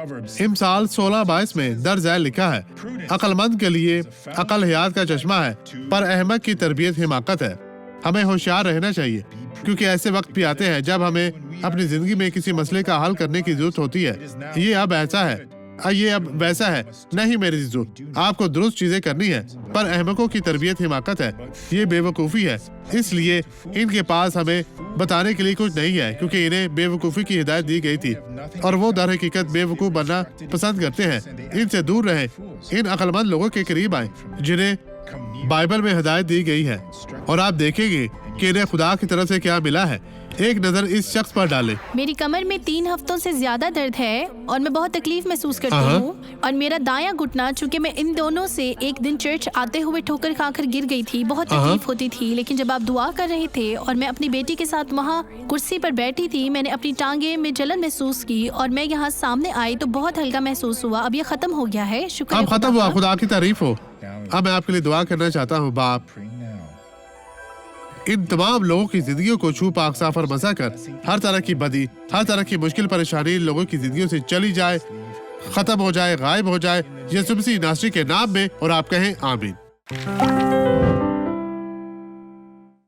امثال 16:22 میں درج ذیل لکھا ہے، عقل مند کے لیے عقل حیات کا چشمہ ہے، پر احمق کی تربیت حماقت ہے۔ ہمیں ہوشیار رہنا چاہیے، کیونکہ ایسے وقت بھی آتے ہیں جب ہمیں اپنی زندگی میں کسی مسئلے کا حل کرنے کی ضرورت ہوتی ہے۔ یہ اب ایسا ہے، یہ اب ویسا ہے۔ نہیں میرے عزیزو، آپ کو درست چیزیں کرنی ہے، پر احمقوں کی تربیت حماقت ہے، یہ بے وقوفی ہے۔ اس لیے ان کے پاس ہمیں بتانے کے لیے کچھ نہیں ہے، کیونکہ انہیں بے وقوفی کی ہدایت دی گئی تھی، اور وہ در حقیقت بے وقوف بننا پسند کرتے ہیں۔ ان سے دور رہیں، ان عقل مند لوگوں کے قریب آئیں جنہیں بائبل میں ہدایت دی گئی ہے، اور آپ دیکھیں گے کہ انہیں خدا کی طرف سے کیا ملا ہے۔ ایک نظر اس شخص پر ڈالیں۔ میری کمر میں 3 ہفتوں سے زیادہ درد ہے اور میں بہت تکلیف محسوس کرتی ہوں، اور میرا دایاں گھٹنا، چونکہ میں ان دونوں سے ایک دن چرچ آتے ہوئے ٹھوکر کھا کر گر گئی تھی، بہت تکلیف ہوتی تھی، لیکن جب آپ دعا کر رہے تھے اور میں اپنی بیٹی کے ساتھ وہاں کرسی پر بیٹھی تھی، میں نے اپنی ٹانگیں میں جلن محسوس کی اور میں یہاں سامنے آئی تو بہت ہلکا محسوس ہوا۔ اب یہ ختم ہو گیا ہے، شکر اب ختم ہوا، خدا کی تعریف ہو۔ اب میں آپ کے لیے دعا کرنا چاہتا ہوں۔ باپ، ان تمام لوگوں کی زندگیوں کو چھو پاک صاف اور مسح کر، ہر طرح کی بدی، ہر طرح کی مشکل پریشانی ان لوگوں کی زندگیوں سے چلی جائے، ختم ہو جائے، غائب ہو جائے، یسوع مسیح ناصری کے نام میں، اور آپ کہیں آمین۔